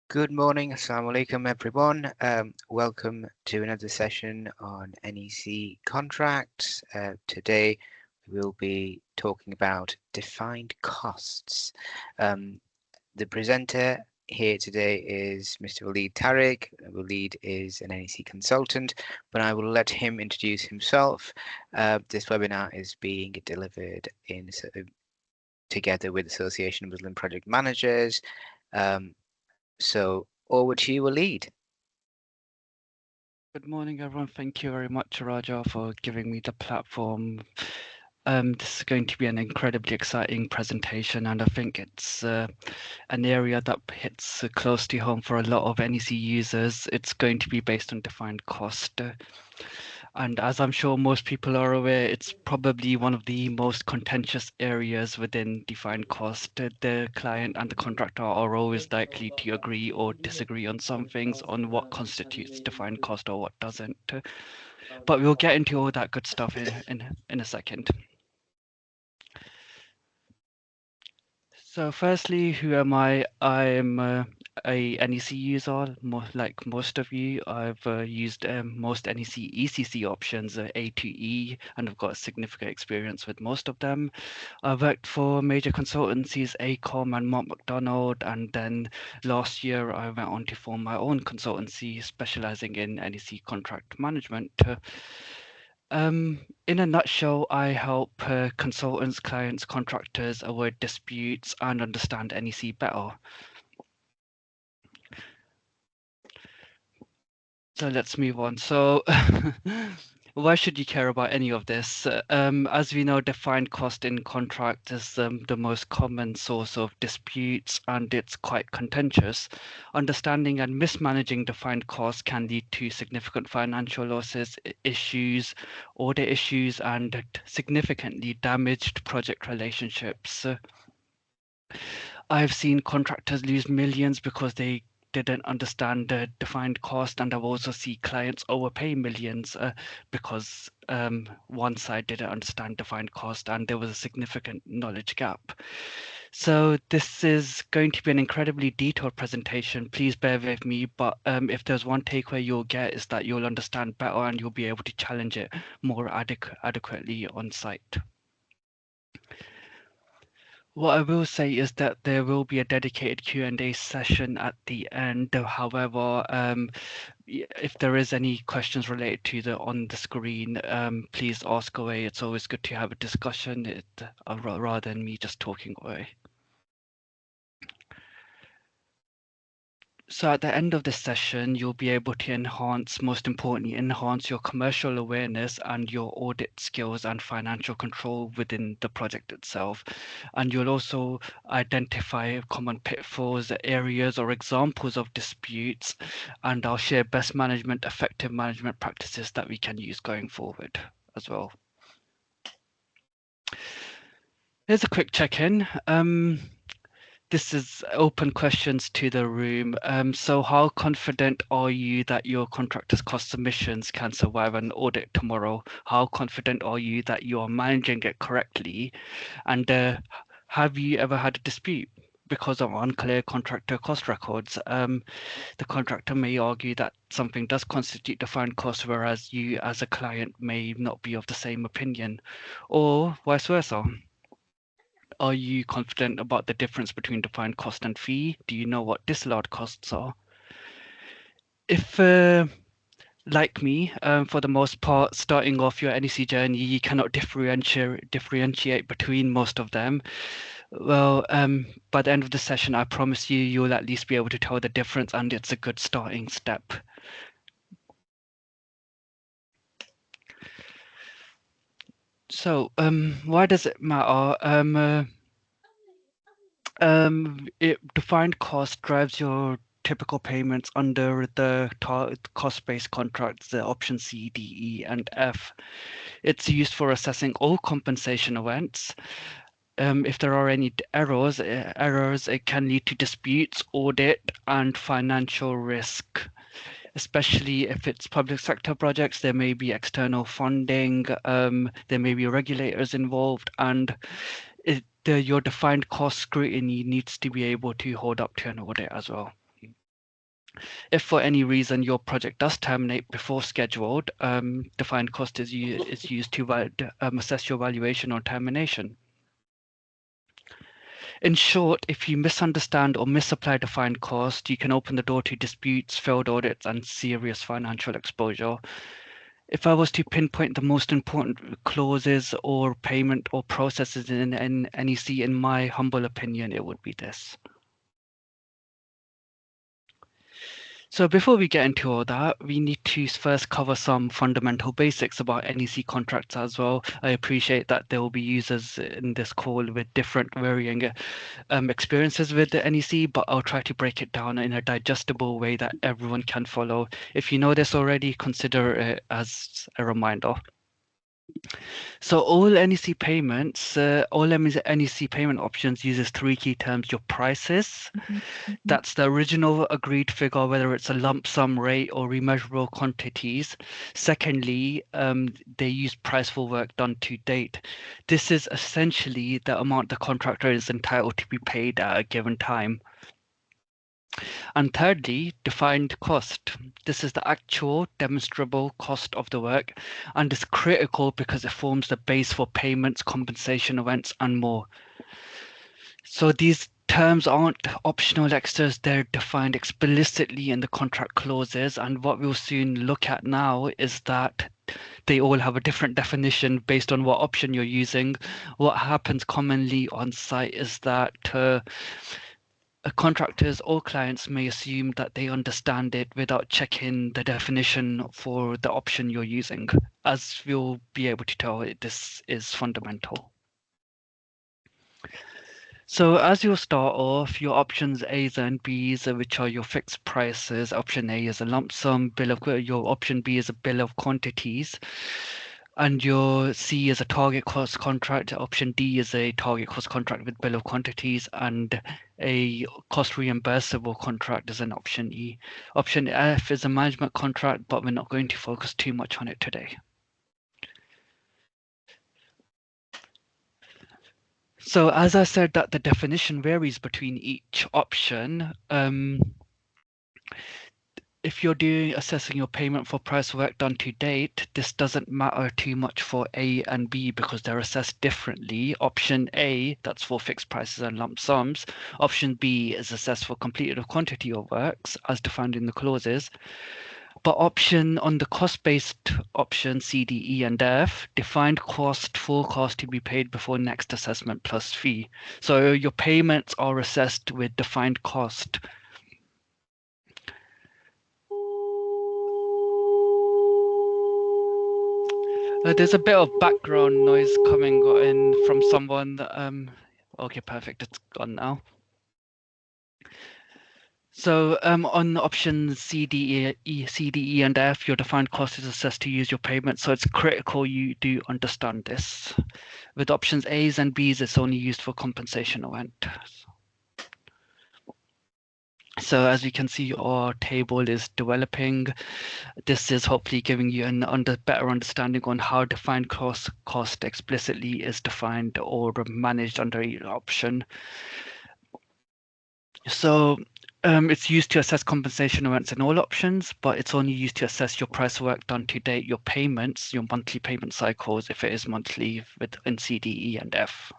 Good morning, Assalamu alaikum everyone. Welcome to another session on NEC contracts. Today we will be talking about defined costs. The presenter here today is Mr. Waleed Tariq. Waleed is an NEC consultant, but I will let him introduce himself. This webinar is being delivered together with Association of Muslim Project Managers. So over to you, Waleed. Good morning, everyone. Thank you very much, Raja, for giving me the platform. This is going to be an incredibly exciting presentation, and I think it's an area that hits close to home for a lot of NEC users. It's going to be based on defined cost. And as I'm sure most people are aware, it's probably one of the most contentious areas within defined cost. The client and the contractor are always likely to agree or disagree on some things on what constitutes defined cost or what doesn't. But we'll get into all that good stuff in a second. So firstly, who am I? I'm a NEC user, like most of you. I've used most NEC ECC options, A to E, and I've got significant experience with most of them. I worked for major consultancies, ACOM and Mott MacDonald, and then last year I went on to form my own consultancy specializing in NEC contract management. In a nutshell, I help consultants, clients, contractors avoid disputes and understand NEC better. So let's move on. So why should you care about any of this? As we know, defined cost in contract is the most common source of disputes, and it's quite contentious. Understanding and mismanaging defined costs can lead to significant financial losses, issues, audit issues, and significantly damaged project relationships. I've seen contractors lose millions because they didn't understand the defined cost, and I've also seen clients overpay millions because one side didn't understand defined cost and there was a significant knowledge gap. So this is going to be an incredibly detailed presentation. Please bear with me, but if there's one takeaway you'll get is that you'll understand better and you'll be able to challenge it more adequately on site. What I will say is that there will be a dedicated Q&A session at the end. However, if there is any questions related to the on the screen, please ask away. It's always good to have a discussion rather than me just talking away. So at the end of this session, you'll be able to most importantly, enhance your commercial awareness and your audit skills and financial control within the project itself. And you'll also identify common pitfalls, areas, or examples of disputes. And I'll share best management, effective management practices that we can use going forward as well. Here's a quick check-in. This is open questions to the room. So how confident are you that your contractor's cost submissions can survive an audit tomorrow? How confident are you that you are managing it correctly? And have you ever had a dispute because of unclear contractor cost records? The contractor may argue that something does constitute defined cost, whereas you as a client may not be of the same opinion, or vice versa. Are you confident about the difference between defined cost and fee? Do you know what disallowed costs are? If, like me, for the most part, starting off your NEC journey, you cannot differentiate between most of them. Well, by the end of the session, I promise you, you'll at least be able to tell the difference, and it's a good starting step. So, why does it matter? Defined cost drives your typical payments under the cost-based contracts, the option C, D, E, and F. It's used for assessing all compensation events. If there are any errors, it can lead to disputes, audit, and financial risk. Especially if it's public sector projects, there may be external funding, there may be regulators involved, and your defined cost scrutiny needs to be able to hold up to an audit as well. If for any reason your project does terminate before scheduled, defined cost is used to assess your valuation or termination. In short, if you misunderstand or misapply defined cost, you can open the door to disputes, failed audits, and serious financial exposure. If I was to pinpoint the most important clauses or payment or processes in NEC, in my humble opinion, it would be this. So before we get into all that, we need to first cover some fundamental basics about NEC contracts as well. I appreciate that there will be users in this call with different varying experiences with the NEC, but I'll try to break it down in a digestible way that everyone can follow. If you know this already, consider it as a reminder. So all NEC payments, all NEC payment options uses three key terms: your prices, that's the original agreed figure, whether it's a lump sum rate or remeasurable quantities. Secondly, they use price for work done to date. This is essentially the amount the contractor is entitled to be paid at a given time. And thirdly, defined cost. This is the actual demonstrable cost of the work and is critical because it forms the base for payments, compensation events, and more. So these terms aren't optional extras, they're defined explicitly in the contract clauses. And what we'll soon look at now is that they all have a different definition based on what option you're using. What happens commonly on site is that contractors or clients may assume that they understand it without checking the definition for the option you're using. As you'll be able to tell, this is fundamental. So as you'll start off, your options A's and B's, which are your fixed prices. Option A is a lump sum bill of, your option B is a bill of quantities, and your C is a target cost contract. Option D is a target cost contract with bill of quantities, and a cost reimbursable contract is an option E. Option F is a management contract, but we're not going to focus too much on it today. So as I said, that the definition varies between each option. If you're assessing your payment for price work done to date, this doesn't matter too much for A and B because they're assessed differently. Option A, that's for fixed prices and lump sums. Option B is assessed for completed quantity of works as defined in the clauses. But on the cost-based option C, D, E, and F, defined cost, full cost to be paid before next assessment plus fee. So your payments are assessed with defined cost. There's a bit of background noise coming in from someone. Okay, perfect. It's gone now. So on options C, D, E, and F, your defined cost is assessed to use your payment. So it's critical you do understand this. With options A's and B's, it's only used for compensation event. So as you can see, our table is developing. This is hopefully giving you a better understanding on how defined cost explicitly is defined or managed under each option. So it's used to assess compensation events in all options, but it's only used to assess your price work done to date, your payments, your monthly payment cycles, if it is monthly in C, D, E, and F.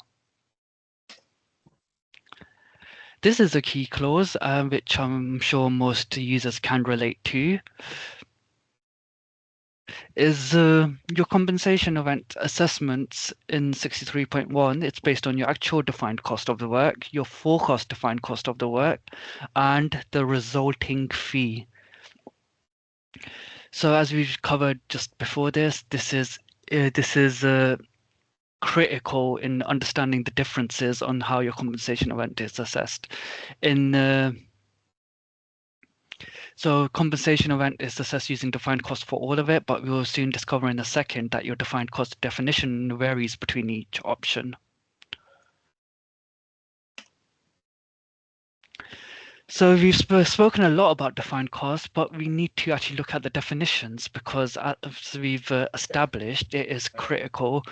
This is a key clause, which I'm sure most users can relate to. Is your compensation event assessments in 63.1, it's based on your actual defined cost of the work, your forecast defined cost of the work, and the resulting fee. So as we've covered just before this is critical in understanding the differences on how your compensation event is assessed. So compensation event is assessed using defined cost for all of it, but we will soon discover in a second that your defined cost definition varies between each option. So we've spoken a lot about defined cost, but we need to actually look at the definitions because as we've established, it is critical.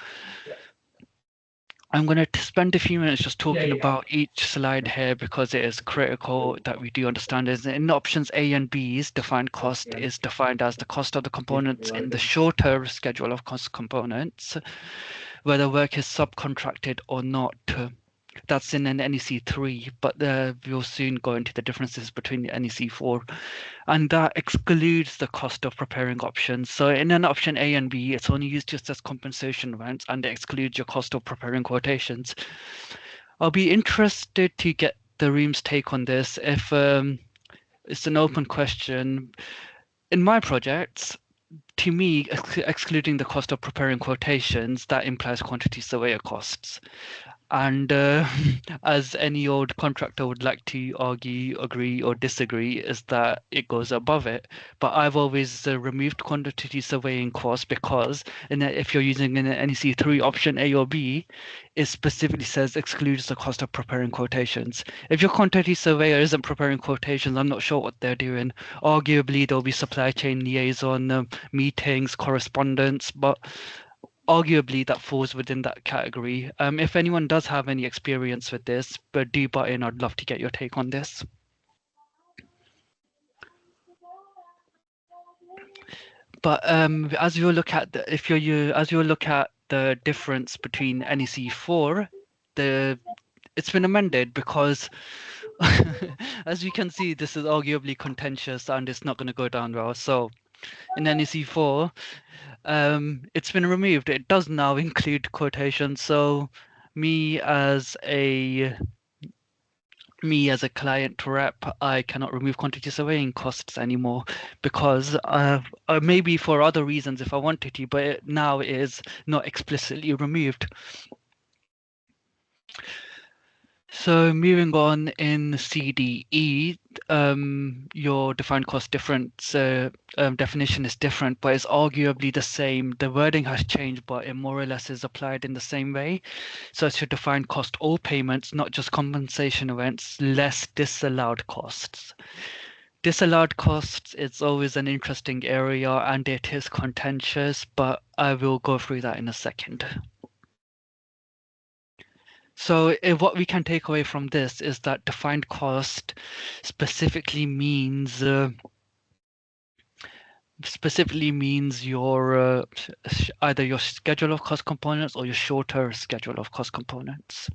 I'm going to spend a few minutes just talking about each slide here because it is critical that we do understand it. In options A and B's, defined cost is defined as the cost of the components in the shorter schedule of cost components, whether work is subcontracted or not. That's in an NEC 3, but we'll soon go into the differences between the NEC 4. And that excludes the cost of preparing options. So in an option A and B, it's only used just as compensation events, and it excludes your cost of preparing quotations. I'll be interested to get the room's take on this. If it's an open question, in my projects, to me, excluding the cost of preparing quotations, that implies quantity surveyor costs. And as any old contractor would like to argue, agree, or disagree, is that it goes above it. But I've always removed quantity surveying costs because if you're using an NEC 3 option A or B, it specifically says excludes the cost of preparing quotations. If your quantity surveyor isn't preparing quotations, I'm not sure what they're doing. Arguably, there'll be supply chain liaison meetings, correspondence, but arguably that falls within that category. If anyone does have any experience with this, but do butt in, I'd love to get your take on this. But as you look at the difference between NEC 4, it's been amended because as you can see, this is arguably contentious and it's not going to go down well. So in NEC 4, it's been removed. It does now include quotations. So me as a client rep, I cannot remove quantity surveying costs anymore because maybe for other reasons if I wanted to, but it now is not explicitly removed. So moving on in CDE, your defined cost difference definition is different, but it's arguably the same. The wording has changed, but it more or less is applied in the same way. So it's your defined cost all payments, not just compensation events, less disallowed costs. Disallowed costs, it's always an interesting area and it is contentious, but I will go through that in a second. So what we can take away from this is that defined cost specifically means your either your schedule of cost components or your shorter schedule of cost components.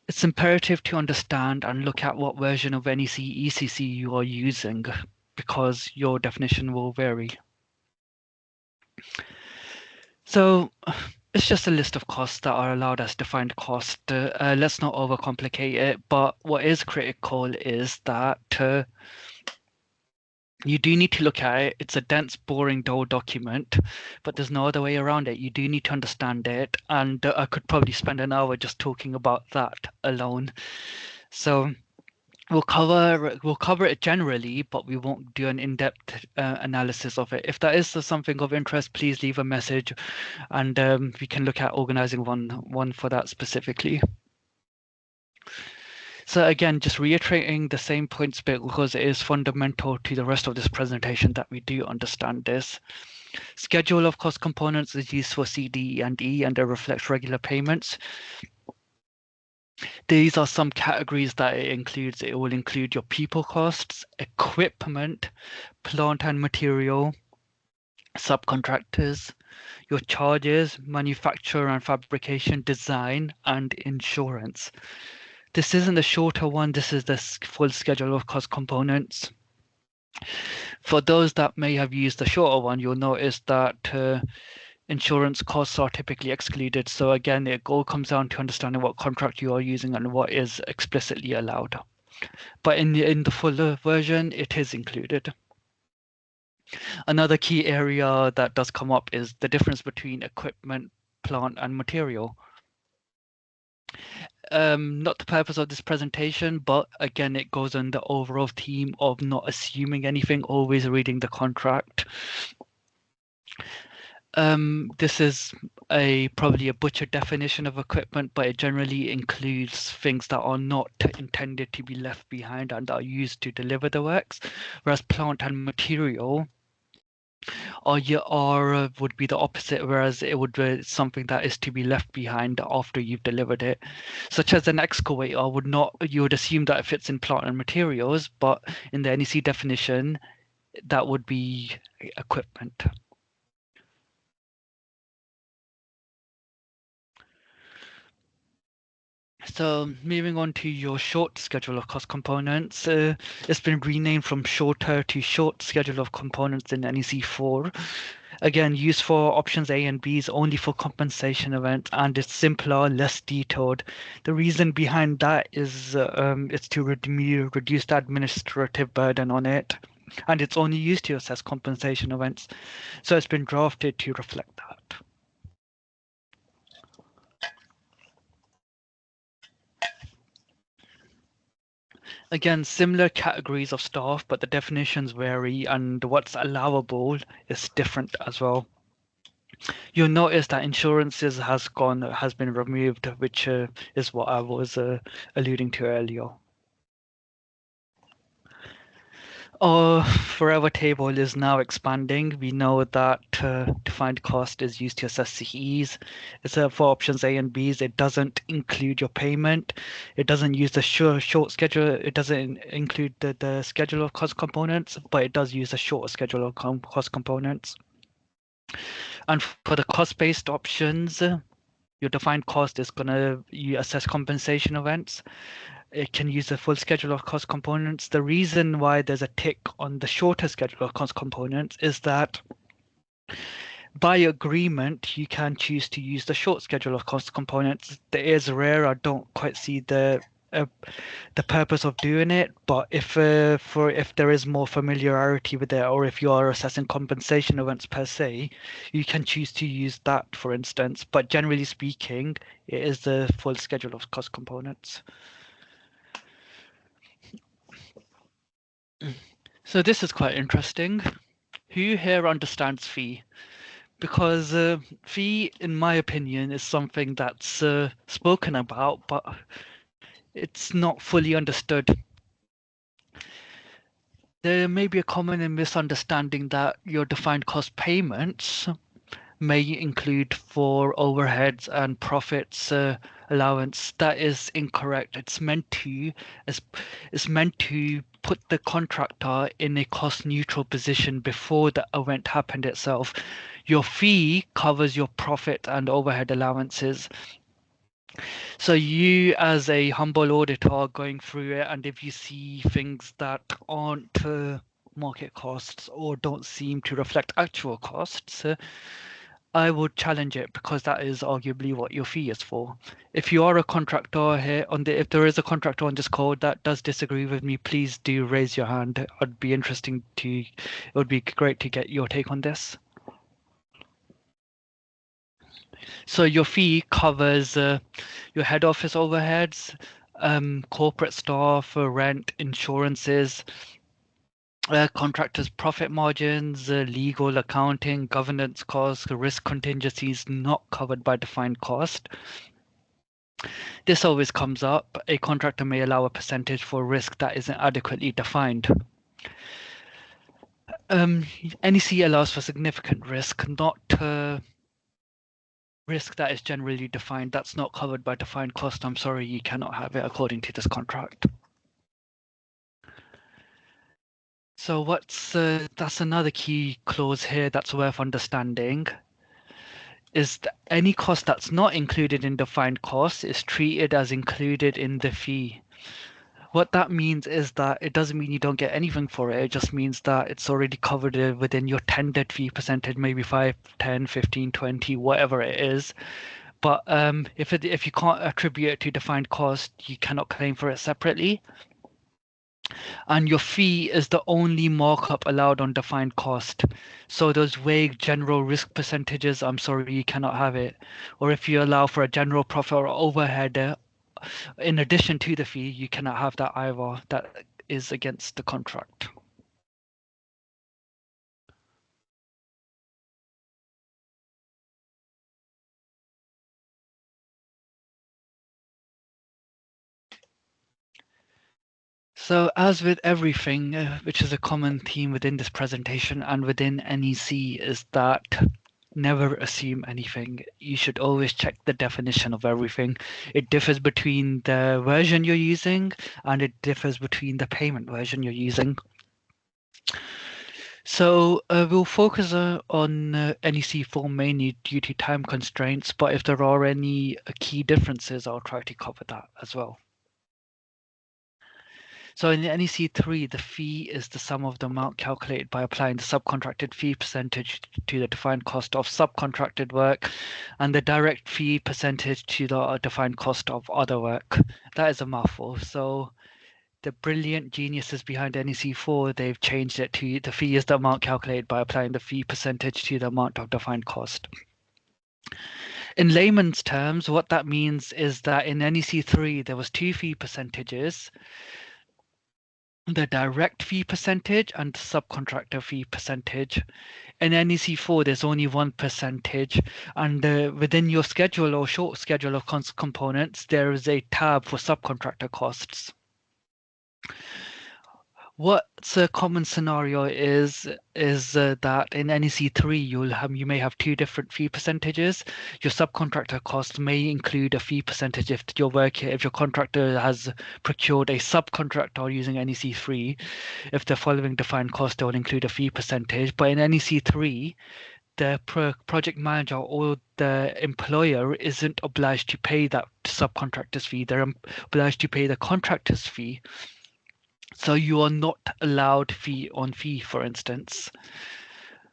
It's imperative to understand and look at what version of NEC ECC you are using because your definition will vary. So it's just a list of costs that are allowed as defined cost. Let's not overcomplicate it, but what is critical is that you do need to look at it. It's a dense, boring, dull document, but there's no other way around it. You do need to understand it, and I could probably spend an hour just talking about that alone. So we'll cover it generally, but we won't do an in-depth analysis of it. If that is something of interest, please leave a message, and we can look at organizing one for that specifically. So again, just reiterating the same points because it is fundamental to the rest of this presentation that we do understand this. Schedule of cost components is used for C, D, and E, and it reflects regular payments. These are some categories that it includes. It will include your people costs, equipment, plant and material, subcontractors, your charges, manufacture and fabrication, design, and insurance. This isn't the shorter one. This is the full schedule of cost components. For those that may have used the shorter one, you'll notice that insurance costs are typically excluded. So again, it all comes down to understanding what contract you are using and what is explicitly allowed. But in the fuller version, it is included. Another key area that does come up is the difference between equipment, plant, and material. Not the purpose of this presentation, but again, it goes on the overall theme of not assuming anything, always reading the contract. This is probably a butchered definition of equipment, but it generally includes things that are not intended to be left behind and are used to deliver the works, whereas plant and material or would be the opposite, whereas it would be something that is to be left behind after you've delivered it. Such as an excavator would not, you would assume that it fits in plant and materials, but in the NEC definition, that would be equipment. So moving on to your short schedule of cost components, it's been renamed from shorter to short schedule of components in NEC4. Again, used for options A and Bs only for compensation events, and it's simpler, less detailed. The reason behind that is it's to reduce the administrative burden on it, and it's only used to assess compensation events. So it's been drafted to reflect that. Again, similar categories of staff, but the definitions vary and what's allowable is different as well. You'll notice that insurances has been removed, which is what I was alluding to earlier. Our forever table is now expanding. We know that defined cost is used to assess CEs. It's for options A and Bs. It doesn't include your payment. It doesn't use the short schedule. It doesn't include the schedule of cost components, but it does use a short schedule of cost components. And for the cost-based options, your defined cost is you assess compensation events. It can use the full schedule of cost components. The reason why there's a tick on the shorter schedule of cost components is that by agreement, you can choose to use the short schedule of cost components. That is rare. I don't quite see the purpose of doing it, but if there is more familiarity with it, or if you are assessing compensation events per se, you can choose to use that, for instance. But generally speaking, it is the full schedule of cost components. So this is quite interesting. Who here understands fee? Because fee, in my opinion, is something that's spoken about, but it's not fully understood. There may be a common misunderstanding that your defined cost payments may include for overheads and profits allowance. That is incorrect. It's meant to put the contractor in a cost neutral position before the event happened itself. Your fee covers your profit and overhead allowances. So you, as a humble auditor, are going through it, and if you see things that aren't market costs or don't seem to reflect actual costs, I would challenge it, because that is arguably what your fee is for. If you are a contractor here if there is a contractor on this call that does disagree with me, please do raise your hand. It would be great to get your take on this. So your fee covers your head office overheads, corporate staff, rent, insurances, contractors' profit margins, legal, accounting, governance costs, risk contingencies not covered by defined cost. This always comes up. A contractor may allow a percentage for risk that isn't adequately defined. NEC allows for significant risk, not risk that is generally defined. That's not covered by defined cost. I'm sorry, you cannot have it according to this contract. So that's another key clause here that's worth understanding, is that any cost that's not included in defined cost is treated as included in the fee. What that means is that it doesn't mean you don't get anything for it. It just means that it's already covered within your tendered fee percentage, maybe 5, 10, 15, 20, whatever it is. But if you can't attribute it to defined cost, you cannot claim for it separately. And your fee is the only markup allowed on defined cost. So those vague general risk percentages, I'm sorry, you cannot have it. Or if you allow for a general profit or overhead in addition to the fee, you cannot have that either. That is against the contract. So as with everything, which is a common theme within this presentation and within NEC, is that never assume anything. You should always check the definition of everything. It differs between the version you're using and it differs between the payment version you're using. So we'll focus on NEC4 mainly due to time constraints, but if there are any key differences, I'll try to cover that as well. So in the NEC3, the fee is the sum of the amount calculated by applying the subcontracted fee percentage to the defined cost of subcontracted work and the direct fee percentage to the defined cost of other work. That is a mouthful. So the brilliant geniuses behind NEC4, they've changed it to the fee is the amount calculated by applying the fee percentage to the amount of defined cost. In layman's terms, what that means is that in NEC3, there was two fee percentages, the direct fee percentage and subcontractor fee percentage. In NEC4, there's only one percentage, and within your schedule or short schedule of components, there is a tab for subcontractor costs. What's a common scenario is that in NEC3 you may have two different fee percentages. Your subcontractor costs may include a fee percentage if your contractor has procured a subcontractor using NEC3. If the following defined cost, they will include a fee percentage. But in NEC3, the project manager or the employer isn't obliged to pay that subcontractor's fee. They're obliged to pay the contractor's fee. So you are not allowed fee on fee, for instance.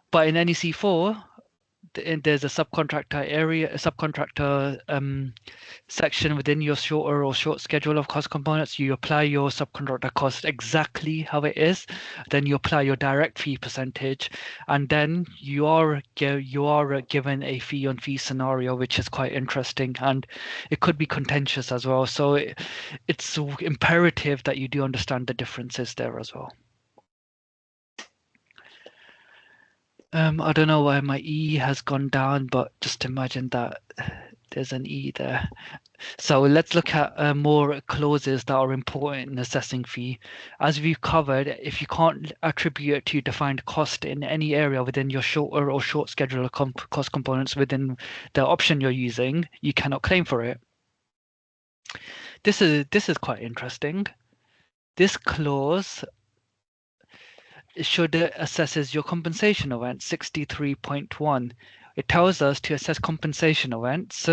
But in NEC4, there's a subcontractor section within your short schedule of cost components. You apply your subcontractor cost exactly how it is, then you apply your direct fee percentage, and then you are given a fee on fee scenario, which is quite interesting, and it could be contentious as well. So it's imperative that you do understand the differences there as well. I don't know why my E has gone down, but just imagine that there's an E there. So let's look at more clauses that are important in assessing fee. As we've covered, if you can't attribute it to defined cost in any area within your shorter or short schedule of cost components within the option you're using, you cannot claim for it. This is quite interesting. This clause should assesses your compensation event 63.1. It tells us to assess compensation events.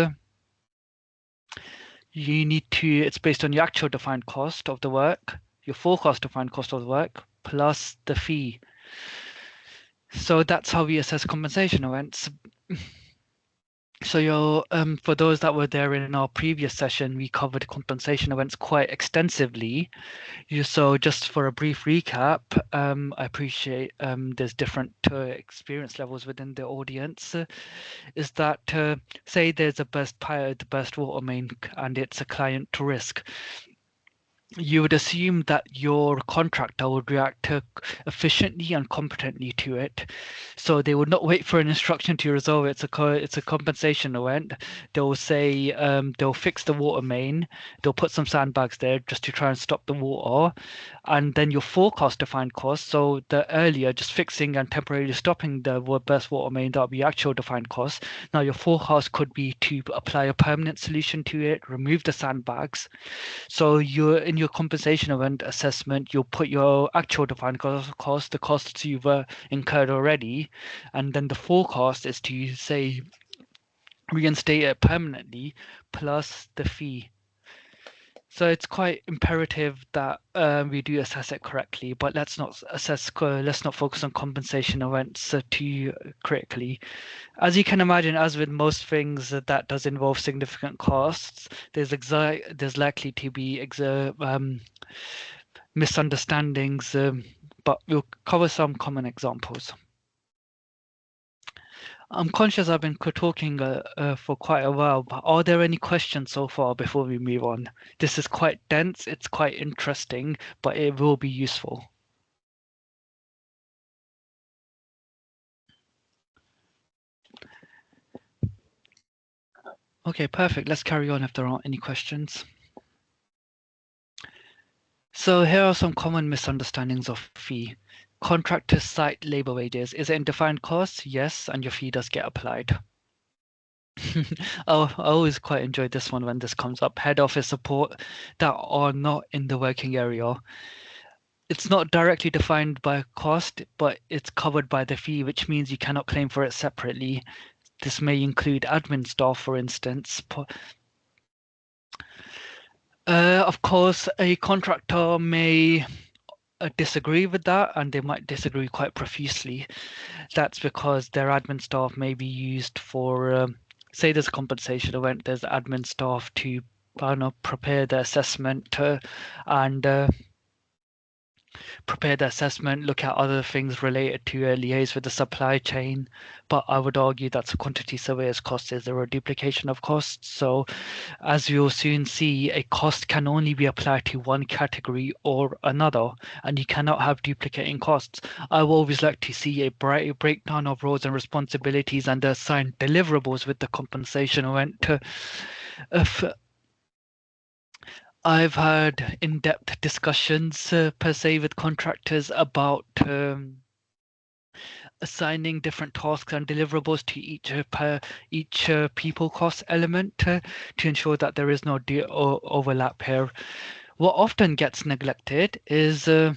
You need to, it's based on your actual defined cost of the work, your forecast defined cost of the work, plus the fee. So that's how we assess compensation events. So for those that were there in our previous session, we covered compensation events quite extensively. So just for a brief recap, I appreciate there's different experience levels within the audience. Is that say there's a the burst water main and it's a client to risk. You would assume that your contractor would react efficiently and competently to it. So they would not wait for an instruction to resolve it. It's a compensation event. They'll say they'll fix the water main. They'll put some sandbags there just to try and stop the water. And then your forecast defined cost. So the earlier just fixing and temporarily stopping the burst water main, that'll be actual defined cost. Now your forecast could be to apply a permanent solution to it, remove the sandbags. So in your compensation event assessment, you'll put your actual defined cost, the costs you've incurred already, and then the forecast is to say reinstate it permanently plus the fee. So it's quite imperative that we do assess it correctly, but let's not focus on compensation events too critically. As you can imagine, as with most things that does involve significant costs, there's likely to be misunderstandings, but we'll cover some common examples. I'm conscious I've been talking for quite a while, but are there any questions so far before we move on? This is quite dense, it's quite interesting, but it will be useful. Okay, perfect. Let's carry on if there aren't any questions. So here are some common misunderstandings of fee. Contractors cite labor wages. Is it in defined costs? Yes, and your fee does get applied. I always quite enjoy this one when this comes up. Head office support that are not in the working area. It's not directly defined by cost, but it's covered by the fee, which means you cannot claim for it separately. This may include admin staff, for instance. Of course, a contractor may disagree with that, and they might disagree quite profusely. That's because their admin staff may be used for, say, there's a compensation event, there's admin staff to, I don't know, prepare the assessment and prepare the assessment, look at other things related to liaise with the supply chain. But I would argue that's a quantity surveyor's cost. Is there a duplication of costs? So as you'll soon see, a cost can only be applied to one category or another, and you cannot have duplicating costs. I will always like to see a breakdown of roles and responsibilities and assign deliverables with the compensation event. If I've had in-depth discussions per se with contractors about assigning different tasks and deliverables to each people cost element to ensure that there is no overlap here. What often gets neglected is the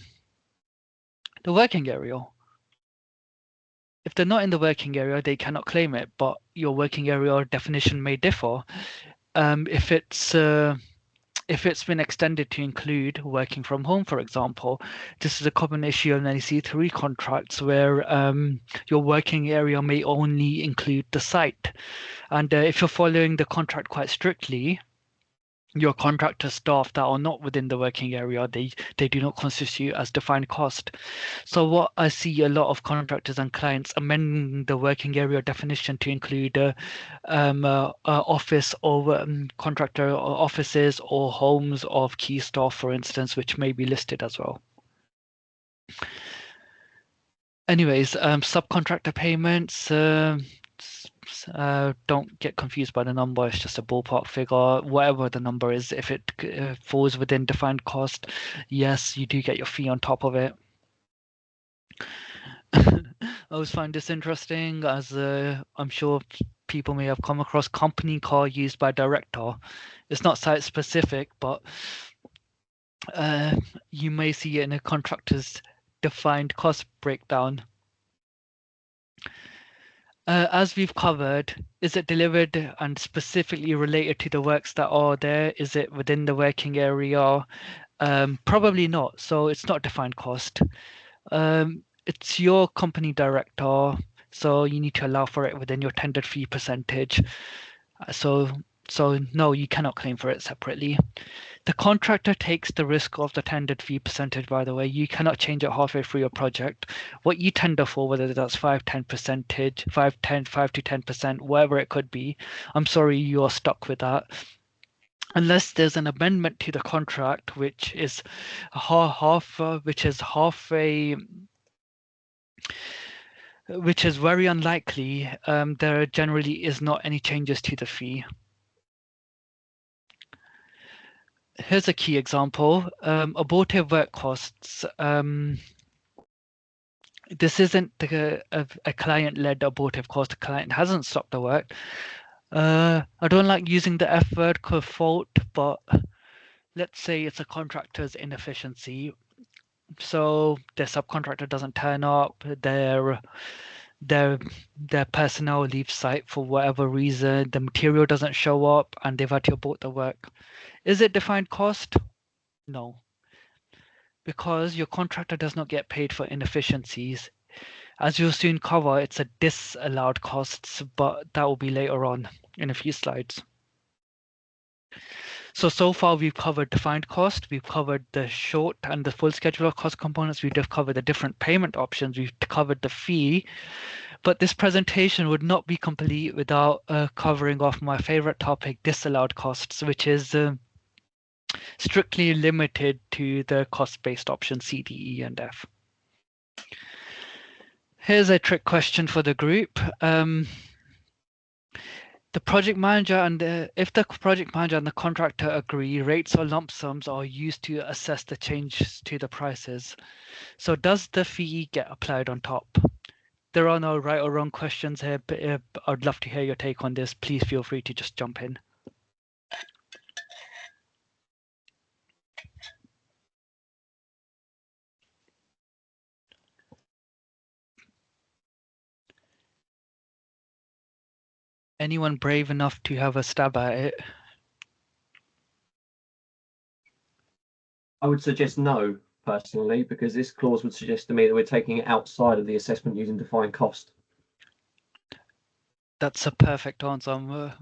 working area. If they're not in the working area, they cannot claim it, but your working area definition may differ. If it's been extended to include working from home, for example, this is a common issue in NEC3 contracts where your working area may only include the site. And if you're following the contract quite strictly, your contractor staff that are not within the working area, they do not constitute as defined cost. So what I see a lot of contractors and clients amending the working area definition to include office or contractor offices or homes of key staff, for instance, which may be listed as well. Anyways, subcontractor payments. Don't get confused by the number. It's just a ballpark figure. Whatever the number is, if it falls within defined cost, yes, you do get your fee on top of it. I always find this interesting, as I'm sure people may have come across company car used by director. It's not site specific, but you may see it in a contractor's defined cost breakdown. As we've covered, is it delivered and specifically related to the works that are there? Is it within the working area? Probably not. So it's not defined cost. It's your company director, so you need to allow for it within your tendered fee percentage. So no, you cannot claim for it separately. The contractor takes the risk of the tendered fee percentage, by the way. You cannot change it halfway through your project. What you tender for, whether that's 5 to 10%, whatever it could be, I'm sorry, you're stuck with that. Unless there's an amendment to the contract, which is which is very unlikely, there generally is not any changes to the fee. Here's a key example. Abortive work costs. This isn't a client-led abortive cost. The client hasn't stopped the work. I don't like using the F word, fault, but let's say it's a contractor's inefficiency. So their subcontractor doesn't turn up, their personnel leaves site for whatever reason, the material doesn't show up, and they've had to abort the work. Is it defined cost? No, because your contractor does not get paid for inefficiencies. As you'll soon cover, it's a disallowed costs, but that will be later on in a few slides. So far we've covered defined cost, we've covered the short and the full schedule of cost components, we've covered the different payment options, we've covered the fee, but this presentation would not be complete without covering off my favorite topic, disallowed costs, which is strictly limited to the cost-based options C, D, E, and F. Here's a trick question for the group. The project manager if the project manager and the contractor agree, rates or lump sums are used to assess the changes to the prices. So does the fee get applied on top? There are no right or wrong questions here, but I'd love to hear your take on this. Please feel free to just jump in. Anyone brave enough to have a stab at it? I would suggest no, personally, because this clause would suggest to me that we're taking it outside of the assessment using defined cost. That's a perfect answer.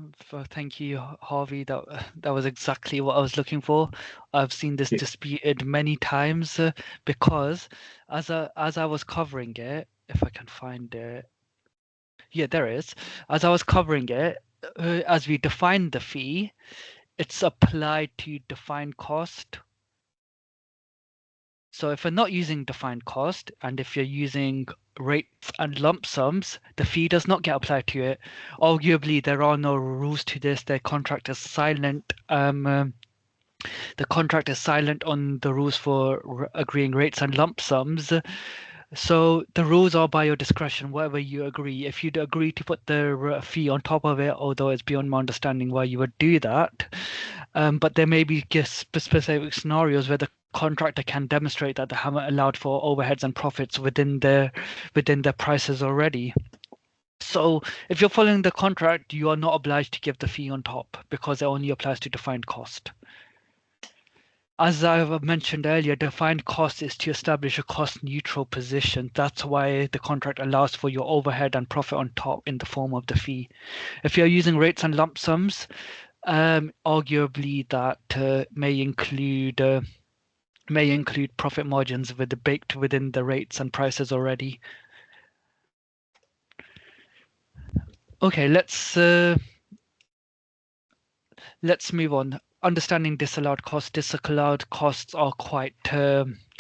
Thank you, Harvey. That was exactly what I was looking for. I've seen this disputed many times because as I was covering it, if I can find it, yeah, there it is. As I was covering it, as we define the fee, it's applied to defined cost. So if we're not using defined cost, and if you're using rates and lump sums, the fee does not get applied to it. Arguably, there are no rules to this. The contract is silent. The contract is silent on the rules for agreeing rates and lump sums. So the rules are by your discretion, whatever you agree. If you'd agree to put the fee on top of it, although it's beyond my understanding why you would do that, but there may be specific scenarios where the contractor can demonstrate that they haven't allowed for overheads and profits within their prices already. So if you're following the contract, you are not obliged to give the fee on top because it only applies to defined cost. As I've mentioned earlier, defined cost is to establish a cost neutral position. That's why the contract allows for your overhead and profit on top in the form of the fee. If you're using rates and lump sums, arguably that may include profit margins baked within the rates and prices already. Okay, let's move on. Understanding disallowed costs. Disallowed costs are quite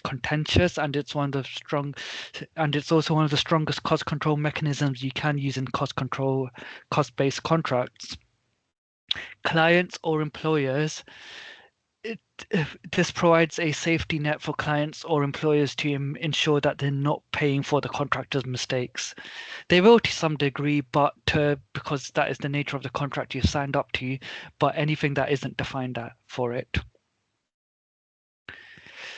contentious, and it's also one of the strongest cost control mechanisms you can use in cost-based contracts. Clients or employers, this provides a safety net for clients or employers to ensure that they're not paying for the contractor's mistakes. They will to some degree, but because that is the nature of the contract you've signed up to, but anything that isn't defined for it.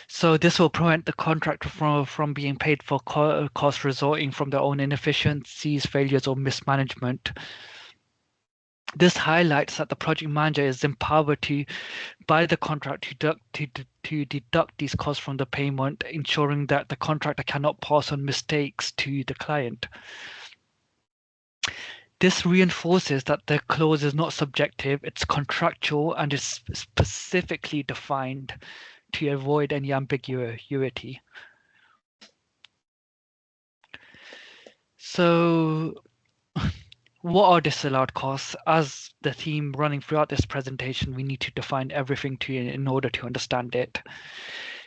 So this will prevent the contractor from being paid for costs resulting from their own inefficiencies, failures, or mismanagement. This highlights that the project manager is empowered by the contract to deduct these costs from the payment, ensuring that the contractor cannot pass on mistakes to the client. This reinforces that the clause is not subjective, it's contractual and is specifically defined to avoid any ambiguity. So what are disallowed costs? As the theme running throughout this presentation, we need to define everything in order to understand it.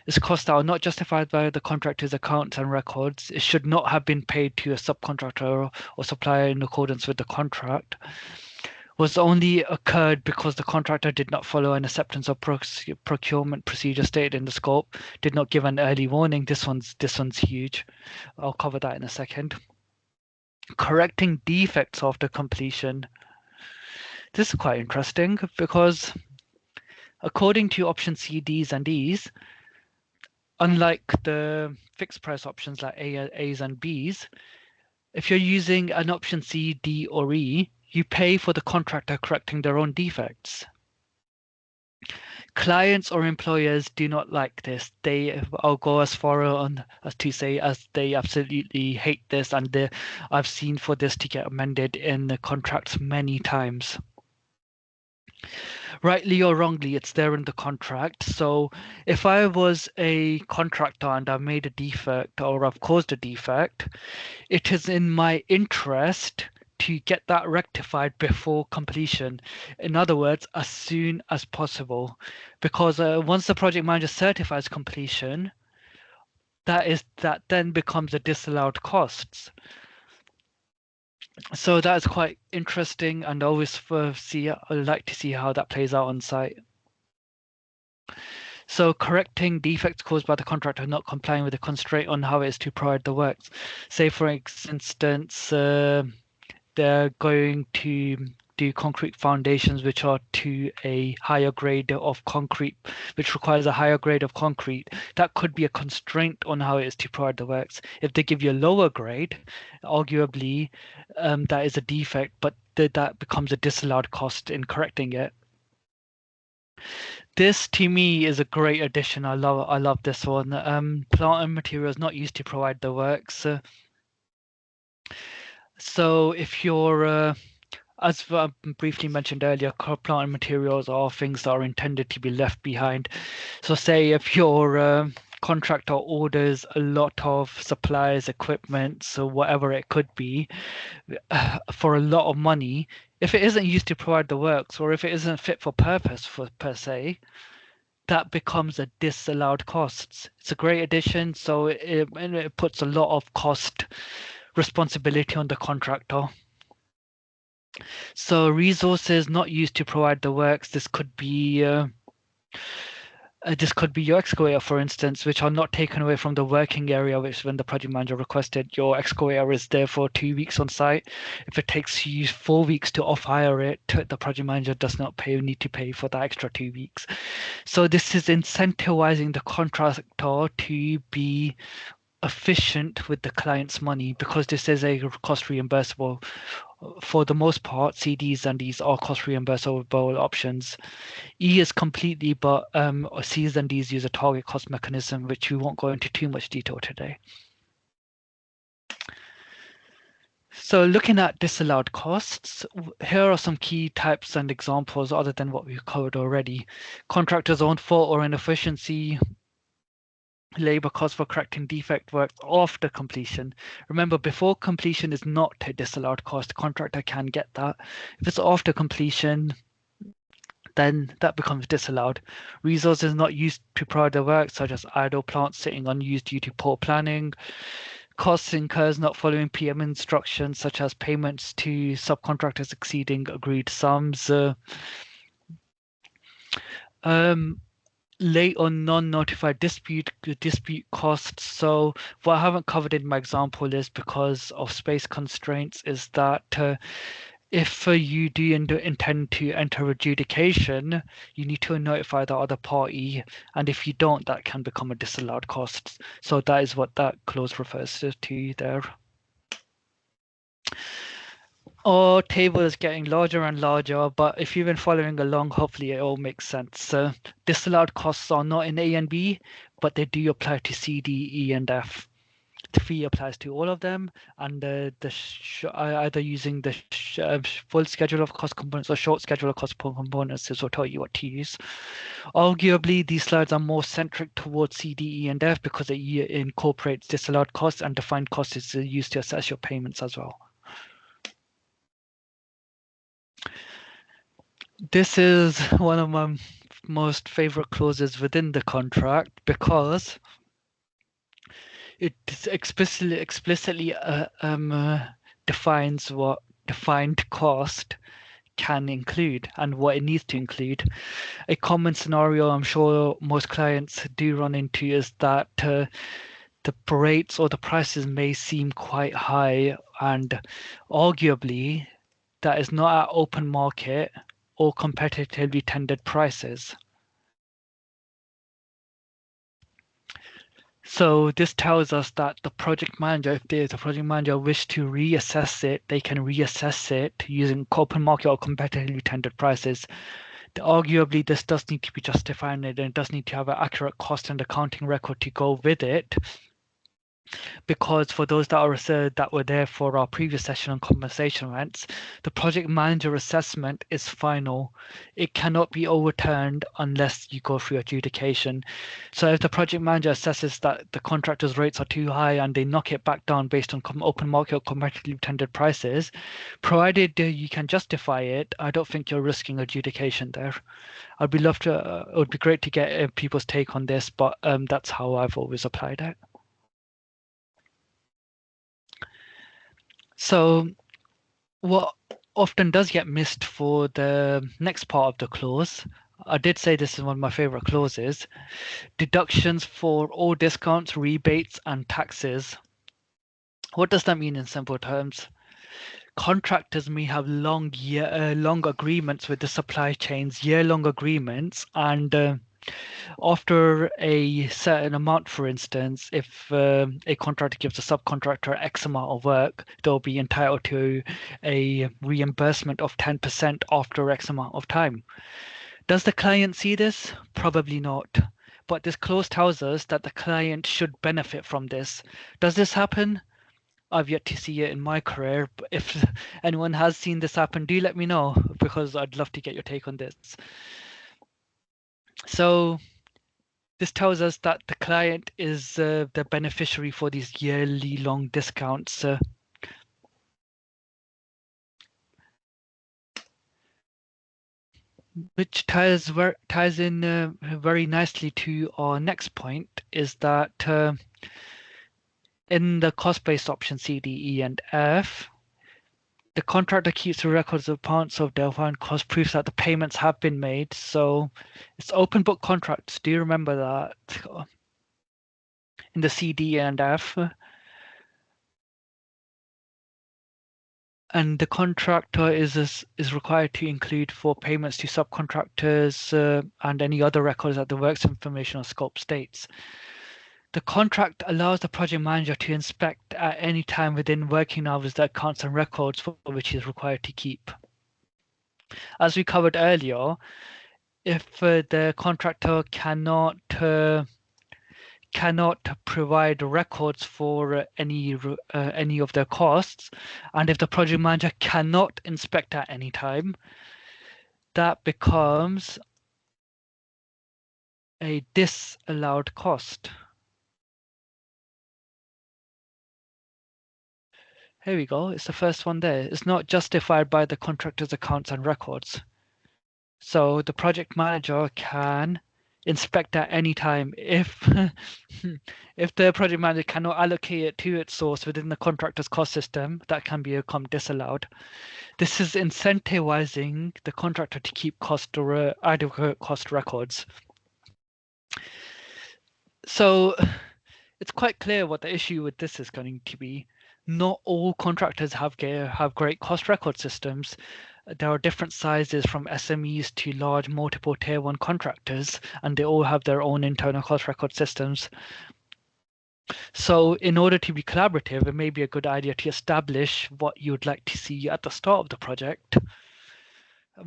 It's costs that are not justified by the contractor's accounts and records. It should not have been paid to a subcontractor or supplier in accordance with the contract. Was only occurred because the contractor did not follow an acceptance of procurement procedure stated in the scope, did not give an early warning. This one's huge. I'll cover that in a second. Correcting defects after completion. This is quite interesting because according to option C, Ds, and E's, unlike the fixed price options like A's and B's, if you're using an option C, D, or E, you pay for the contractor correcting their own defects. Clients or employers do not like this. I'll go as far as to say as they absolutely hate this, and I've seen for this to get amended in the contracts many times. Rightly or wrongly, it's there in the contract. So if I was a contractor and I've made a defect or I've caused a defect, it is in my interest to get that rectified before completion. In other words, as soon as possible, because once the project manager certifies completion, that then becomes a disallowed costs. So that is quite interesting, and always I like to see how that plays out on site. So correcting defects caused by the contractor not complying with the constraint on how it is to provide the works. Say for instance, they're going to do concrete foundations which are to a higher grade of concrete, which requires a higher grade of concrete. That could be a constraint on how it is to provide the works. If they give you a lower grade, arguably that is a defect, but that becomes a disallowed cost in correcting it. This to me is a great addition. I love this one. Plant and materials not used to provide the works. So if you're as briefly mentioned earlier, plant and materials are things that are intended to be left behind. So say if your contractor orders a lot of supplies, equipment, so whatever it could be, for a lot of money, if it isn't used to provide the works, or if it isn't fit for purpose per se, that becomes a disallowed costs. It's a great addition, so it puts a lot of cost responsibility on the contractor. So resources not used to provide the works. This could be your excavator, for instance, which are not taken away from the working area, which when the project manager requested, your excavator is there for 2 weeks on site. If it takes you 4 weeks to off-hire it, the project manager does not need to pay for that extra 2 weeks. So this is incentivizing the contractor to be efficient with the client's money, because this is a cost reimbursable. For the most part, CDs and Ds are cost reimbursable options. E is completely, but Cs and Ds use a target cost mechanism, which we won't go into too much detail today. So looking at disallowed costs, here are some key types and examples other than what we've covered already. Contractor's own fault or inefficiency, labor cost for correcting defect work after completion. Remember, before completion is not a disallowed cost. The contractor can get that. If it's after completion, then that becomes disallowed. Resources not used to provide the work, such as idle plants sitting unused due to poor planning. Costs incurs not following PM instructions, such as payments to subcontractors exceeding agreed sums. Late or non-notified dispute costs. So what I haven't covered in my example is, because of space constraints, is that if you do intend to enter adjudication, you need to notify the other party, and if you don't, that can become a disallowed cost. So that is what that clause refers to there. Our table is getting larger and larger, but if you've been following along, hopefully it all makes sense. Disallowed costs are not in A and B, but they do apply to C, D, E, and F. The fee applies to all of them, and either using the full schedule of cost components or short schedule of cost components, this will tell you what to use. Arguably, these slides are more centric towards C, D, E, and F because it incorporates disallowed costs, and defined costs is used to assess your payments as well. This is one of my most favorite clauses within the contract, because it explicitly defines what defined cost can include and what it needs to include. A common scenario I'm sure most clients do run into is that the rates or the prices may seem quite high, and arguably that is not at open market or competitively tendered prices. So this tells us that the project manager, if the project manager wish to reassess it, they can reassess it using open market or competitively tendered prices. Arguably, this does need to be justified, and it does need to have an accurate cost and accounting record to go with it. Because for those that were there for our previous session on compensation rents, the project manager assessment is final. It cannot be overturned unless you go through adjudication. So if the project manager assesses that the contractor's rates are too high and they knock it back down based on open market or competitively tendered prices, provided you can justify it, I don't think you're risking adjudication there. It would be great to get people's take on this, but that's how I've always applied it. So what often does get missed for the next part of the clause, I did say this is one of my favorite clauses, deductions for all discounts, rebates, and taxes. What does that mean in simple terms? Contractors may have long agreements with the supply chains, year-long agreements, and after a certain amount, for instance, if a contractor gives a subcontractor X amount of work, they'll be entitled to a reimbursement of 10% after X amount of time. Does the client see this? Probably not. But this clause tells us that the client should benefit from this. Does this happen? I've yet to see it in my career. But if anyone has seen this happen, do let me know, because I'd love to get your take on this. So this tells us that the client is the beneficiary for these yearly long discounts. Which ties in very nicely to our next point, is that in the cost-based option C, D, E, and F, the contractor keeps the records of parts of defined cost proofs that the payments have been made. So it's open book contracts. Do you remember that in the C, D, and F? And the contractor is required to include for payments to subcontractors and any other records that the works information or scope states. The contract allows the project manager to inspect at any time within working hours the accounts and records for which he is required to keep. As we covered earlier, if the contractor cannot provide records for any of their costs, and if the project manager cannot inspect at any time, that becomes a disallowed cost. Here we go. It's the first one there. It's not justified by the contractor's accounts and records. So the project manager can inspect at any time. If the project manager cannot allocate it to its source within the contractor's cost system, that can become disallowed. This is incentivizing the contractor to keep adequate cost records. So it's quite clear what the issue with this is going to be. Not all contractors have great cost record systems. There are different sizes from SMEs to large multiple tier 1 contractors, and they all have their own internal cost record systems. So in order to be collaborative, it may be a good idea to establish what you'd like to see at the start of the project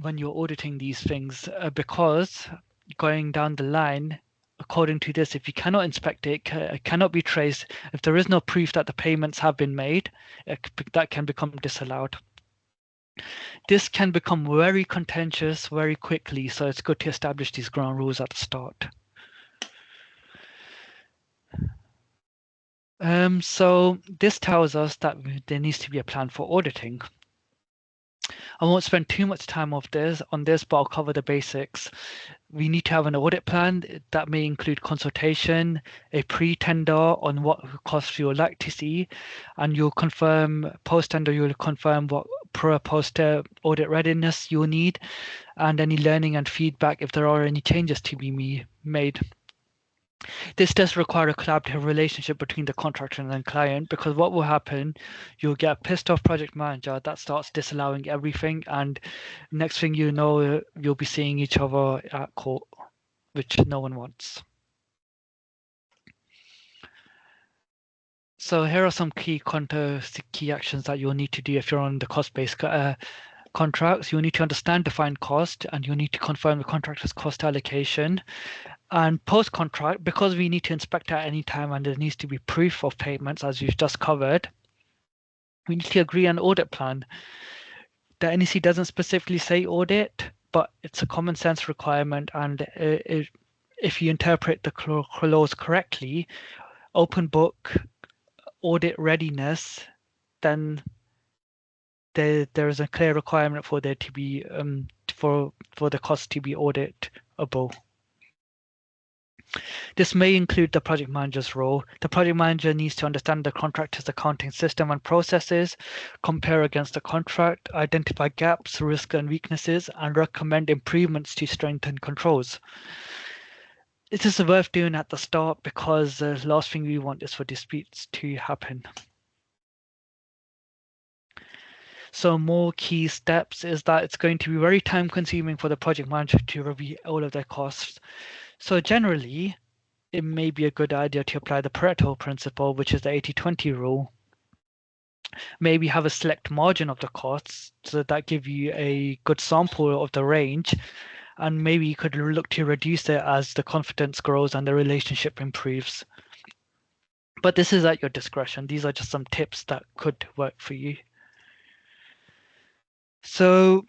when you're auditing these things, because going down the line, according to this, if you cannot inspect it, it cannot be traced. If there is no proof that the payments have been made, that can become disallowed. This can become very contentious very quickly, so it's good to establish these ground rules at the start. So this tells us that there needs to be a plan for auditing. I won't spend too much time on this, but I'll cover the basics. We need to have an audit plan that may include consultation, a pre-tender on what costs you would like to see, and you'll confirm post-tender, you'll confirm what post audit readiness you'll need, and any learning and feedback if there are any changes to be made. This does require a collaborative relationship between the contractor and the client, because what will happen, you'll get a pissed off project manager that starts disallowing everything, and next thing you know, you'll be seeing each other at court, which no one wants. So here are some key actions that you'll need to do if you're on the cost-based contracts. You'll need to understand defined cost, and you'll need to confirm the contractor's cost allocation. And post-contract, because we need to inspect at any time and there needs to be proof of payments, as you've just covered, we need to agree on an audit plan. The NEC doesn't specifically say audit, but it's a common sense requirement. And if you interpret the clause correctly, open book audit readiness, then there is a clear requirement for there to be for the cost to be auditable. This may include the project manager's role. The project manager needs to understand the contractor's accounting system and processes, compare against the contract, identify gaps, risks, and weaknesses, and recommend improvements to strengthen controls. This is worth doing at the start because the last thing we want is for disputes to happen. So more key steps is that it's going to be very time consuming for the project manager to review all of their costs. So generally, it may be a good idea to apply the Pareto principle, which is the 80-20 rule. Maybe have a select margin of the costs so that give you a good sample of the range. And maybe you could look to reduce it as the confidence grows and the relationship improves. But this is at your discretion. These are just some tips that could work for you. So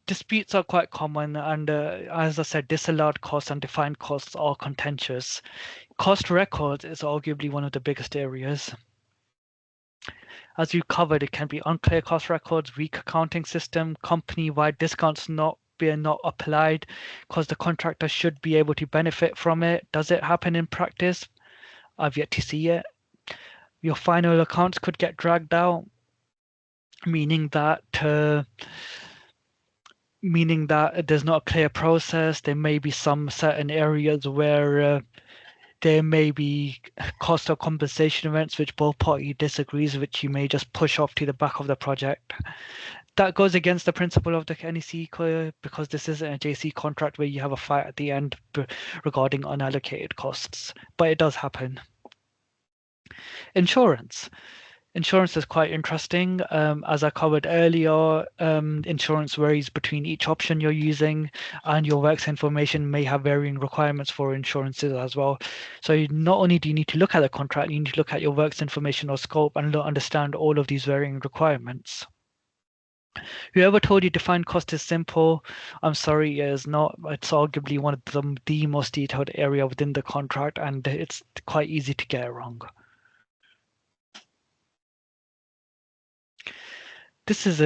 disputes are quite common, and as I said, disallowed costs and defined costs are contentious. Cost records is arguably one of the biggest areas. As you covered, it can be unclear cost records, weak accounting system, company-wide discounts not applied because the contractor should be able to benefit from it. Does it happen in practice? I've yet to see it. Your final accounts could get dragged out, meaning that there's not a clear process. There may be some certain areas where there may be cost or compensation events which both parties disagrees, which you may just push off to the back of the project. That goes against the principle of the NEC because this isn't a JC contract where you have a fight at the end regarding unallocated costs, but it does happen. Insurance. Insurance is quite interesting. As I covered earlier, insurance varies between each option you're using, and your works information may have varying requirements for insurances as well. So not only do you need to look at the contract, you need to look at your works information or scope and understand all of these varying requirements. Whoever told you defined cost is simple, I'm sorry, it is not. It's arguably one of the most detailed area within the contract, and it's quite easy to get it wrong. This is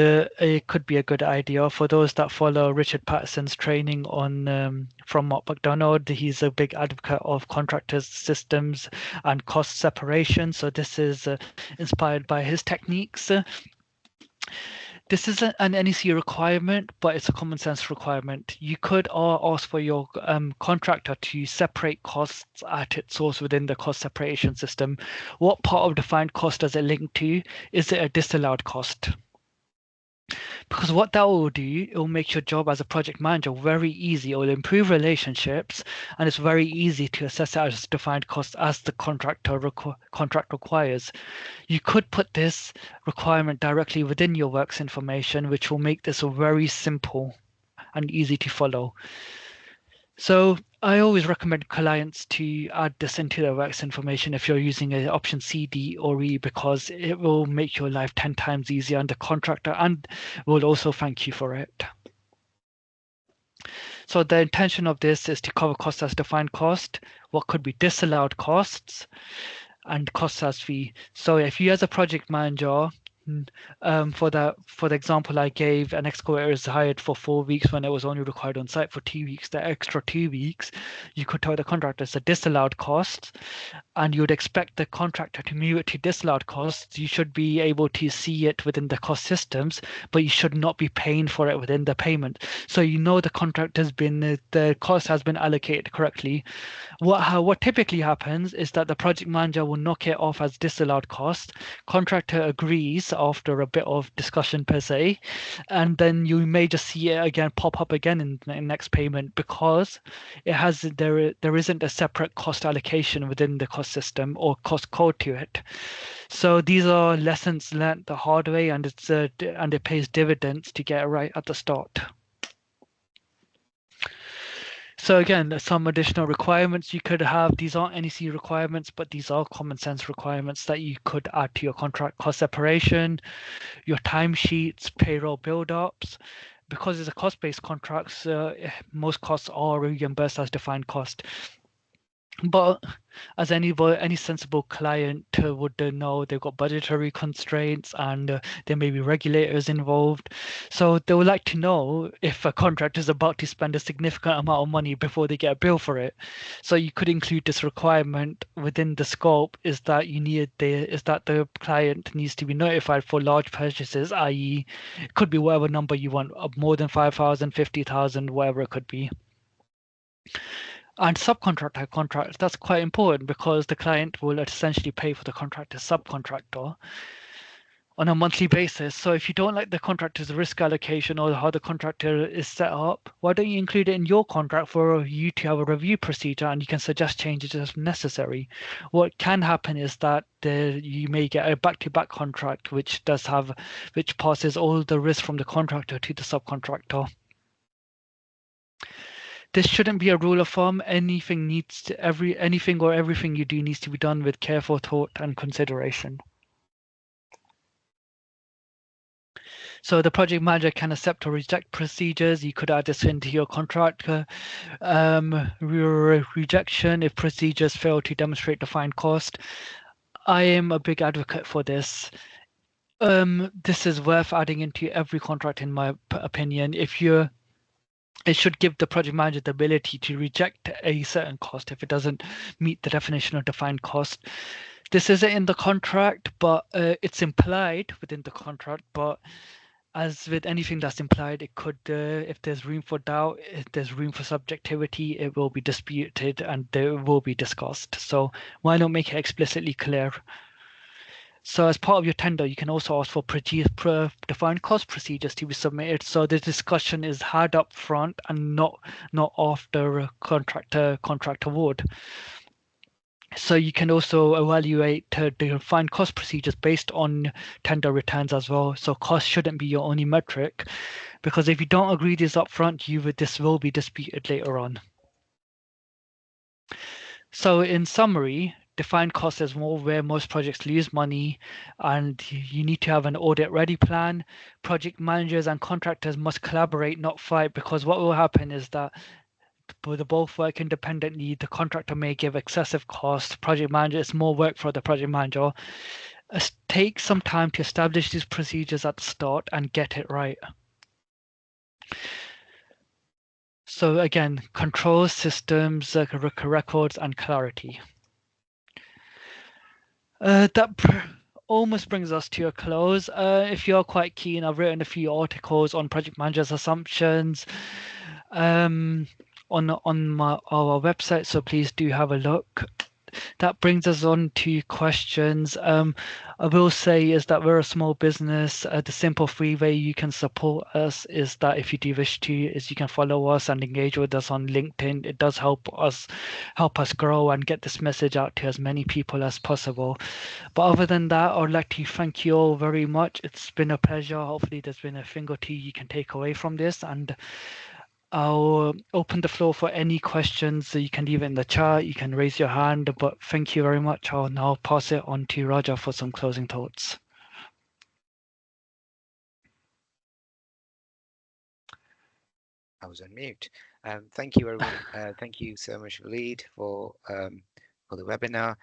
could be a good idea for those that follow Richard Patterson's training on from Mark McDonald. He's a big advocate of contractors' systems and cost separation. So this is inspired by his techniques. This isn't an NEC requirement, but it's a common sense requirement. You could ask for your contractor to separate costs at its source within the cost separation system. What part of defined cost does it link to? Is it a disallowed cost? Because what that will do, it will make your job as a project manager very easy. It will improve relationships, and it's very easy to assess it as defined cost as the contract requires. You could put this requirement directly within your works information, which will make this very simple and easy to follow. So I always recommend clients to add this into their works information if you're using an option C, D, or E, because it will make your life 10 times easier, and the contractor and will also thank you for it. So the intention of this is to cover costs as defined cost, what could be disallowed costs, and costs as fee. So if you as a project manager, for the example I gave, an excavator is hired for 4 weeks when it was only required on site for 2 weeks. The extra 2 weeks, you could tell the contractor it's a disallowed cost, and you would expect the contractor to move it to disallowed costs. You should be able to see it within the cost systems, but you should not be paying for it within the payment. So you know the contract has been, the cost has been allocated correctly. What typically happens is that the project manager will knock it off as disallowed cost. Contractor agrees after a bit of discussion per se, and then you may just see it again pop up again in the next payment because it has there isn't a separate cost allocation within the cost system or cost code to it. So these are lessons learned the hard way, and it pays dividends to get it right at the start. So again, some additional requirements you could have. These aren't NEC requirements, but these are common sense requirements that you could add to your contract: cost separation, your timesheets, payroll build-ups. Because it's a cost-based contract, most costs are reimbursed as defined cost. But as any sensible client would know, they've got budgetary constraints and there may be regulators involved. So they would like to know if a contractor is about to spend a significant amount of money before they get a bill for it. So you could include this requirement within the scope is that the client needs to be notified for large purchases, i.e. it could be whatever number you want, more than 5,000, 50,000, whatever it could be. And subcontractor contracts, that's quite important because the client will essentially pay for the contractor's subcontractor on a monthly basis. So if you don't like the contractor's risk allocation or how the contractor is set up, why don't you include it in your contract for you to have a review procedure and you can suggest changes as necessary? What can happen is that you may get a back-to-back contract which passes all the risk from the contractor to the subcontractor. This shouldn't be a rule of thumb. Anything or everything you do needs to be done with careful thought and consideration. So the project manager can accept or reject procedures. You could add this into your contract. Rejection if procedures fail to demonstrate defined cost. I am a big advocate for this. This is worth adding into every contract, in my opinion. It should give the project manager the ability to reject a certain cost if it doesn't meet the definition of defined cost. This isn't in the contract, but it's implied within the contract. But as with anything that's implied, it could, if there's room for doubt, if there's room for subjectivity, it will be disputed and it will be discussed. So why not make it explicitly clear? So as part of your tender, you can also ask for defined cost procedures to be submitted. So the discussion is had up front and not after a contract award. So you can also evaluate the defined cost procedures based on tender returns as well. So cost shouldn't be your only metric, because if you don't agree this up front, this will be disputed later on. So in summary, defined cost is more where most projects lose money, and you need to have an audit-ready plan. Project managers and contractors must collaborate, not fight, because what will happen is that they both work independently. The contractor may give excessive cost. Project manager, it's more work for the project manager. Take some time to establish these procedures at the start and get it right. So again, controls, systems, records, and clarity. That almost brings us to a close. If you're quite keen, I've written a few articles on project managers' assumptions on our website, so please do have a look. That brings us on to questions. I will say is that we're a small business. The simple free way you can support us is that if you do wish to, is you can follow us and engage with us on LinkedIn. It does help us grow and get this message out to as many people as possible. But other than that, I'd like to thank you all very much. It's been a pleasure. Hopefully there's been a thing or two you can take away from this, and I'll open the floor for any questions. You can leave it in the chat, you can raise your hand, but thank you very much. I'll now pass it on to Raja for some closing thoughts. I was on mute. Thank you, everyone. Thank you so much, Walid, for the webinar.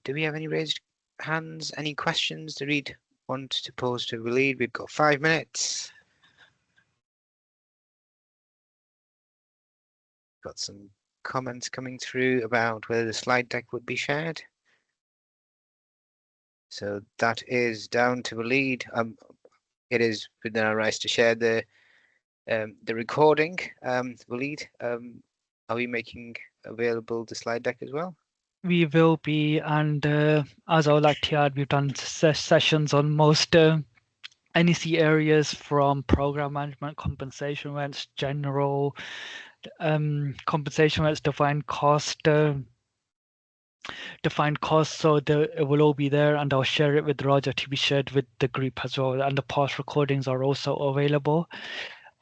Do we have any raised hands? Any questions the Reid want to pose to Walid? We've got 5 minutes. Got some comments coming through about whether the slide deck would be shared. So that is down to Walid. It is within our rights to share the recording. Walid, are we making available the slide deck as well? We will be, and as I would like to add, we've done sessions on most NEC areas, from program management, compensation rents, general compensation rents, defined cost, so it will all be there, and I'll share it with Raja to be shared with the group as well, and the past recordings are also available.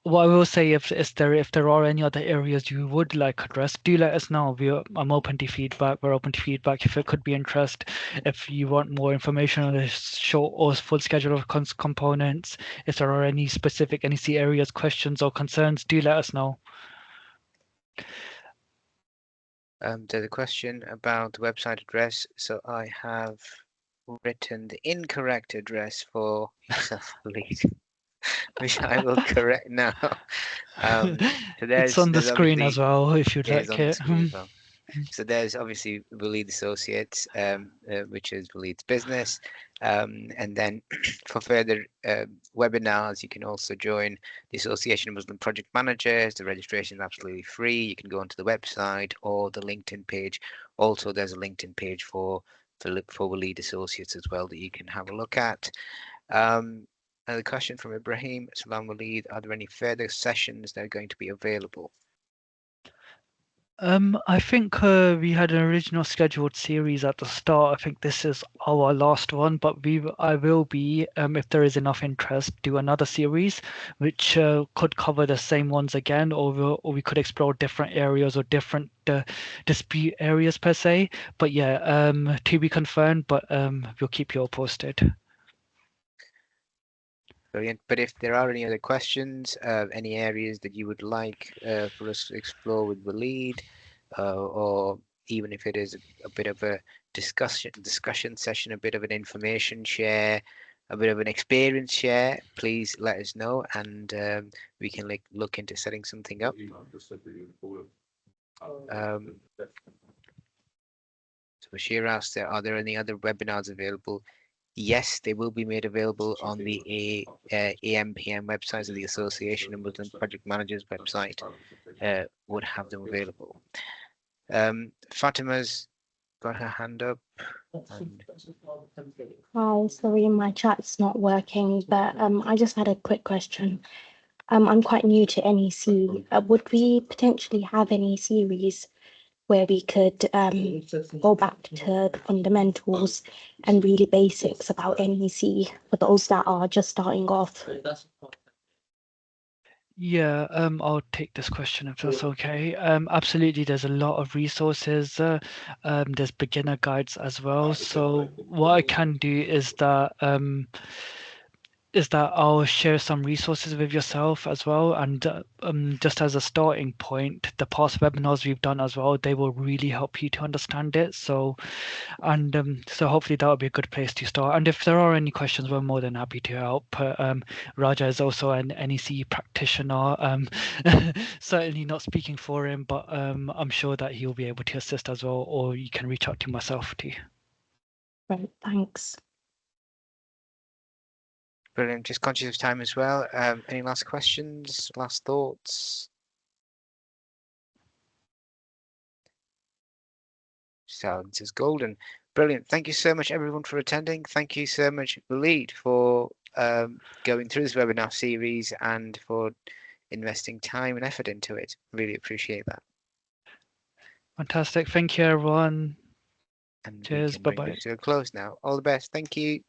What I will say, if there are any other areas you would like addressed, do let us know. I'm open to feedback. We're open to feedback if it could be interest. If you want more information on the short or full schedule of components, if there are any specific NEC areas, questions or concerns, do let us know. There's a question about the website address. So I have written the incorrect address for yourself, Lead, which I will correct now. So It's on the screen as well, if you'd It is like on the it. screen as well. So there's obviously Waleed Associates, which is Waleed's business. And then for further webinars, you can also join the Association of Muslim Project Managers. The registration is absolutely free. You can go onto the website or the LinkedIn page. Also, there's a LinkedIn page for Waleed Associates as well that you can have a look at. Another question from Ibrahim. Salam Waleed, are there any further sessions that are going to be available? I think we had an original scheduled series at the start. I think this is our last one, but I will be, if there is enough interest, do another series, which could cover the same ones again, or we could explore different areas or different dispute areas per se. But yeah, to be confirmed, but we'll keep you all posted. Brilliant. But if there are any other questions, any areas that you would like for us to explore with Waleed, or even if it is a bit of a discussion session, a bit of an information share, a bit of an experience share, please let us know, and we can look into setting something up. So Bashir asked, are there any other webinars available? Yes, they will be made available on the AMPM website, so the Association of Muslim Project Managers website would have them available. Fatima's got her hand up. Hi, sorry, my chat's not working, but I just had a quick question. I'm quite new to NEC. Would we potentially have any series where we could go back to the fundamentals and really basics about NEC for those that are just starting off? Yeah, I'll take this question if that's okay. Absolutely, there's a lot of resources. There's beginner guides as well. So what I can do is that I'll share some resources with yourself as well. And just as a starting point, the past webinars we've done as well, they will really help you to understand it. So hopefully that would be a good place to start. And if there are any questions, we're more than happy to help. Raja is also an NEC practitioner, certainly not speaking for him, but I'm sure that he'll be able to assist as well, or you can reach out to myself too. Right, thanks. Brilliant. Just conscious of time as well. Any last questions, last thoughts? Silence is golden. Brilliant. Thank you so much, everyone, for attending. Thank you so much, Waleed, for going through this webinar series and for investing time and effort into it. Really appreciate that. Fantastic. Thank you, everyone. And Cheers. we can bring Bye-bye. this to a close now. All the best. Thank you.